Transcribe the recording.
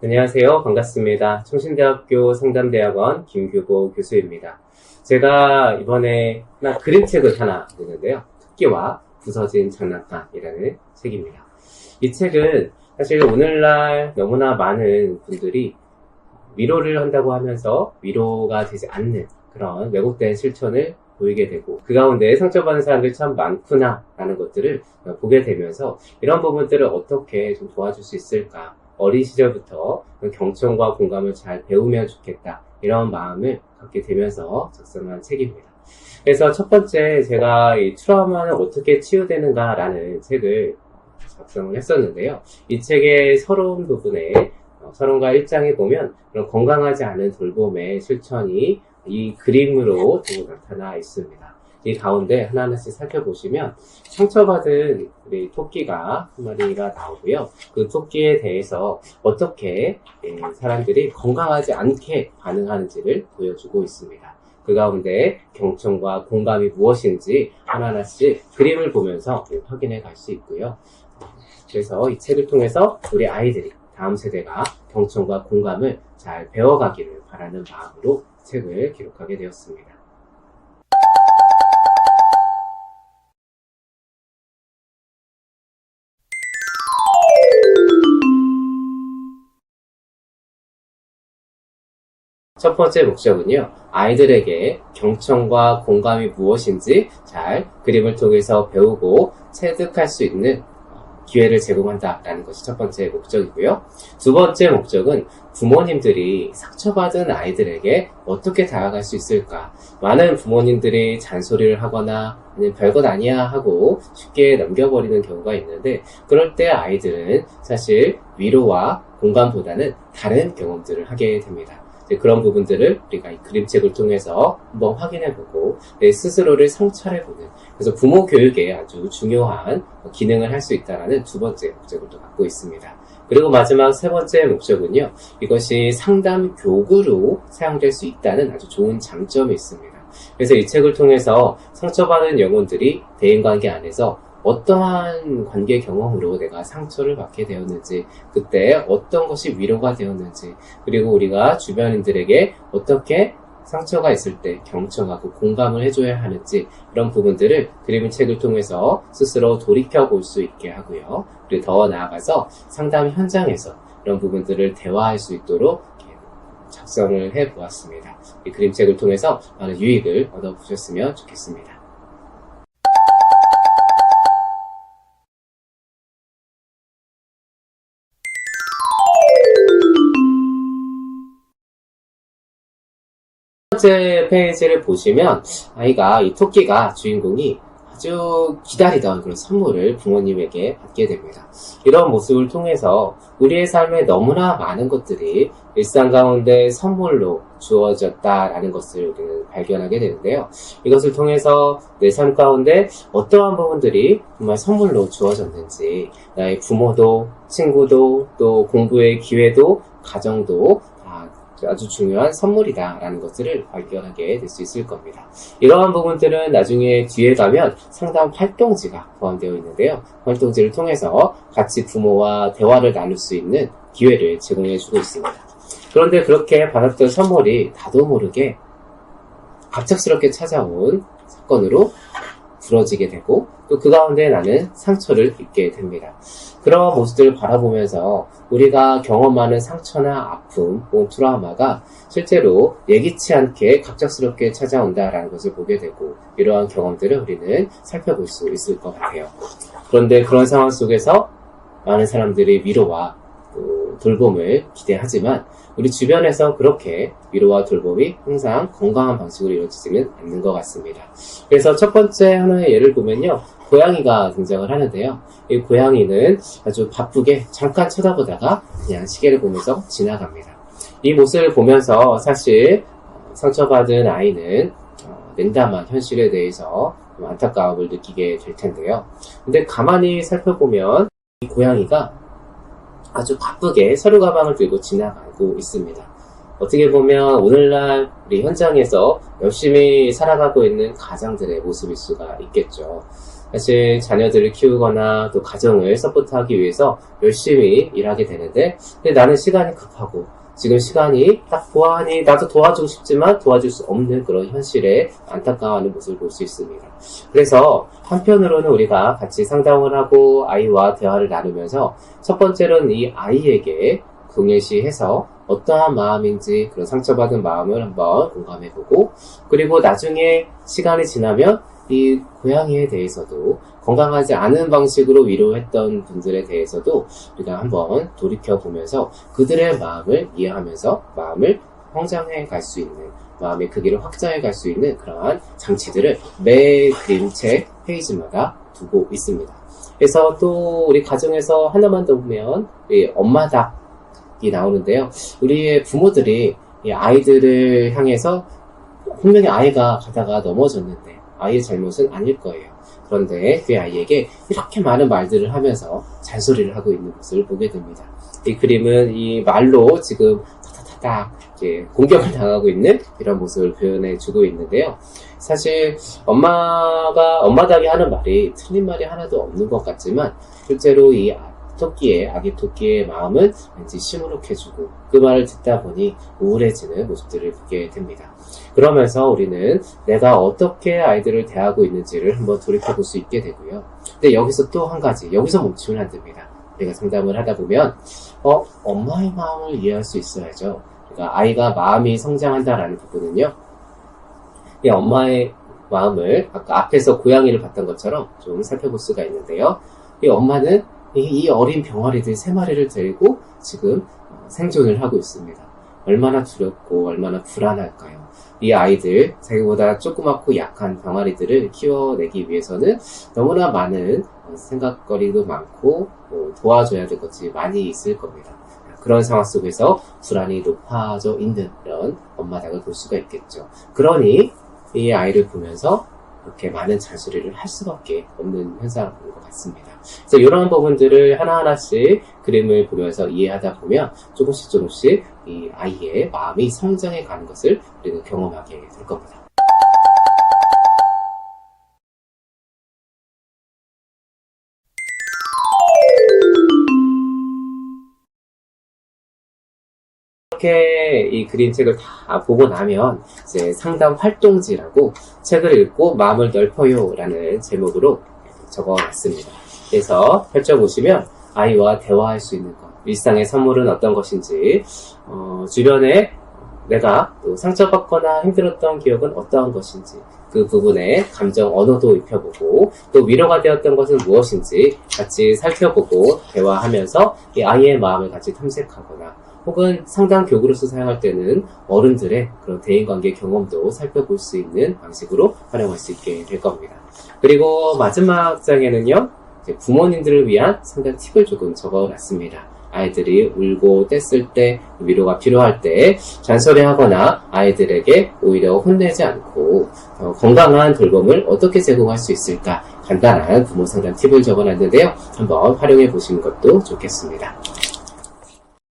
안녕하세요. 반갑습니다. 청신대학교 상담대학원 김규보 교수입니다. 제가 이번에 그림책을 하나 냈는데요. 토끼와 부서진 장난감이라는 책입니다. 이 책은 사실 오늘날 너무나 많은 분들이 위로를 한다고 하면서 위로가 되지 않는 그런 왜곡된 실천을 보이게 되고, 그 가운데 상처받는 사람들이 참 많구나 라는 것들을 보게 되면서 이런 부분들을 어떻게 좀 도와줄 수 있을까, 어린 시절부터 경청과 공감을 잘 배우면 좋겠다, 이런 마음을 갖게 되면서 작성한 책입니다. 그래서 첫 번째, 제가 이 트라우마는 어떻게 치유되는가 라는 책을 작성을 했었는데요. 이 책의 서론 부분에 서론과 1장에 보면 그런 건강하지 않은 돌봄의 실천이 이 그림으로 나타나 있습니다. 이 가운데 하나하나씩 살펴보시면 상처받은 우리 토끼가 한 마리가 나오고요. 그 토끼에 대해서 어떻게 사람들이 건강하지 않게 반응하는지를 보여주고 있습니다. 그 가운데 경청과 공감이 무엇인지 하나하나씩 그림을 보면서 확인해 갈 수 있고요. 그래서 이 책을 통해서 우리 아이들이, 다음 세대가 경청과 공감을 잘 배워가기를 바라는 마음으로 책을 기록하게 되었습니다. 첫 번째 목적은요, 아이들에게 경청과 공감이 무엇인지 잘 그림을 통해서 배우고 체득할 수 있는 기회를 제공한다라는 것이 첫 번째 목적이고요. 두 번째 목적은 부모님들이 상처받은 아이들에게 어떻게 다가갈 수 있을까. 많은 부모님들이 잔소리를 하거나 아니면 별것 아니야 하고 쉽게 넘겨버리는 경우가 있는데, 그럴 때 아이들은 사실 위로와 공감보다는 다른 경험들을 하게 됩니다. 그런 부분들을 우리가 이 그림책을 통해서 한번 확인해보고 내 스스로를 성찰해보는, 그래서 부모 교육에 아주 중요한 기능을 할 수 있다는 두 번째 목적을 또 갖고 있습니다. 그리고 마지막 세 번째 목적은요, 이것이 상담 교구로 사용될 수 있다는 아주 좋은 장점이 있습니다. 그래서 이 책을 통해서 상처받은 영혼들이 대인관계 안에서 어떠한 관계 경험으로 내가 상처를 받게 되었는지, 그때 어떤 것이 위로가 되었는지, 그리고 우리가 주변인들에게 어떻게 상처가 있을 때 경청하고 공감을 해줘야 하는지, 이런 부분들을 그림책을 통해서 스스로 돌이켜 볼 수 있게 하고요. 그리고 더 나아가서 상담 현장에서 이런 부분들을 대화할 수 있도록 작성을 해보았습니다. 이 그림책을 통해서 많은 유익을 얻어보셨으면 좋겠습니다. 첫 번째 페이지를 보시면 아이가, 이 토끼가, 주인공이 아주 기다리던 그런 선물을 부모님에게 받게 됩니다. 이런 모습을 통해서 우리의 삶에 너무나 많은 것들이 일상 가운데 선물로 주어졌다라는 것을 우리는 발견하게 되는데요. 이것을 통해서 내 삶 가운데 어떠한 부분들이 정말 선물로 주어졌는지, 나의 부모도, 친구도, 또 공부의 기회도, 가정도 아주 중요한 선물이다라는 것들을 발견하게 될 수 있을 겁니다. 이러한 부분들은 나중에 뒤에 가면 상담 활동지가 포함되어 있는데요. 활동지를 통해서 같이 부모와 대화를 나눌 수 있는 기회를 제공해주고 있습니다. 그런데 그렇게 받았던 선물이 나도 모르게 갑작스럽게 찾아온 사건으로 부러지게 되고, 또 그 가운데 나는 상처를 입게 됩니다. 그런 모습들을 바라보면서 우리가 경험하는 상처나 아픔 혹은 트라우마가 실제로 예기치 않게 갑작스럽게 찾아온다라는 것을 보게 되고, 이러한 경험들을 우리는 살펴볼 수 있을 것 같아요. 그런데 그런 상황 속에서 많은 사람들이 위로와 돌봄을 기대하지만 우리 주변에서 그렇게 위로와 돌봄이 항상 건강한 방식으로 이루어지지는 않는 것 같습니다. 그래서 첫 번째 하나의 예를 보면요, 고양이가 등장을 하는데요. 이 고양이는 아주 바쁘게 잠깐 쳐다보다가 그냥 시계를 보면서 지나갑니다. 이 모습을 보면서 사실 상처받은 아이는 냉담한 현실에 대해서 안타까움을 느끼게 될 텐데요. 근데 가만히 살펴보면 이 고양이가 아주 바쁘게 서류 가방을 들고 지나가고 있습니다. 어떻게 보면 오늘날 우리 현장에서 열심히 살아가고 있는 가장들의 모습일 수가 있겠죠. 사실 자녀들을 키우거나 또 가정을 서포트하기 위해서 열심히 일하게 되는데, 근데 나는 시간이 급하고 지금 시간이 딱 보아하니 나도 도와주고 싶지만 도와줄 수 없는 그런 현실에 안타까워하는 모습을 볼 수 있습니다. 그래서 한편으로는 우리가 같이 상담을 하고 아이와 대화를 나누면서 첫 번째로는 이 아이에게 궁예시해서 어떠한 마음인지 그런 상처받은 마음을 한번 공감해보고, 그리고 나중에 시간이 지나면 이 고양이에 대해서도 건강하지 않은 방식으로 위로했던 분들에 대해서도 우리가 한번 돌이켜보면서 그들의 마음을 이해하면서 마음을 성장해 갈 수 있는, 마음의 크기를 확장해 갈 수 있는 그러한 장치들을 매 그림책 페이지마다 두고 있습니다. 그래서 또 우리 가정에서 하나만 더 보면 엄마닭이 나오는데요. 우리의 부모들이 이 아이들을 향해서 분명히 아이가 가다가 넘어졌는데 아이의 잘못은 아닐 거예요. 그런데 그 아이에게 이렇게 많은 말들을 하면서 잔소리를 하고 있는 모습을 보게 됩니다. 이 그림은 이 말로 지금 타타타타 공격을 당하고 있는 이런 모습을 표현해주고 있는데요. 사실 엄마닭이 하는 말이 틀린 말이 하나도 없는 것 같지만 실제로 이 아기 토끼의 마음은 왠지 시무룩해지고 그 말을 듣다 보니 우울해지는 모습들을 보게 됩니다. 그러면서 우리는 내가 어떻게 아이들을 대하고 있는지를 한번 돌이켜볼 수 있게 되고요. 근데 여기서 또 한 가지, 여기서 멈추면 안 됩니다. 우리가 상담을 하다 보면 엄마의 마음을 이해할 수 있어야죠. 그러니까 아이가 마음이 성장한다라는 부분은요, 이 엄마의 마음을 아까 앞에서 고양이를 봤던 것처럼 좀 살펴볼 수가 있는데요. 이 엄마는 이 어린 병아리들 3마리를 데리고 지금 생존을 하고 있습니다. 얼마나 두렵고 얼마나 불안할까요? 이 아이들, 자기보다 조그맣고 약한 병아리들을 키워내기 위해서는 너무나 많은 생각거리도 많고 도와줘야 될 것이 많이 있을 겁니다. 그런 상황 속에서 불안이 높아져 있는 이런 엄마닭을 볼 수가 있겠죠. 그러니 이 아이를 보면서 그렇게 많은 잔소리를 할 수밖에 없는 현상인 것 같습니다. 그래서 이런 부분들을 하나하나씩 그림을 보면서 이해하다 보면 조금씩 이 아이의 마음이 성장해 가는 것을 우리는 경험하게 될 겁니다. 이렇게 이 그림책을 다 보고 나면 이제 상담 활동지라고 책을 읽고 마음을 넓혀요 라는 제목으로 적어놨습니다. 그래서 펼쳐보시면 아이와 대화할 수 있는 것, 일상의 선물은 어떤 것인지, 주변에 내가 또 상처받거나 힘들었던 기억은 어떠한 것인지, 그 부분에 감정 언어도 입혀보고 또 위로가 되었던 것은 무엇인지 같이 살펴보고 대화하면서 이 아이의 마음을 같이 탐색하거나, 혹은 상담 교구로서 사용할 때는 어른들의 그런 대인관계 경험도 살펴볼 수 있는 방식으로 활용할 수 있게 될 겁니다. 그리고 마지막 장에는요, 부모님들을 위한 상담 팁을 조금 적어놨습니다. 아이들이 울고 뗐을 때, 위로가 필요할 때 잔소리하거나 아이들에게 오히려 혼내지 않고 건강한 돌봄을 어떻게 제공할 수 있을까, 간단한 부모 상담 팁을 적어놨는데요. 한번 활용해 보시는 것도 좋겠습니다.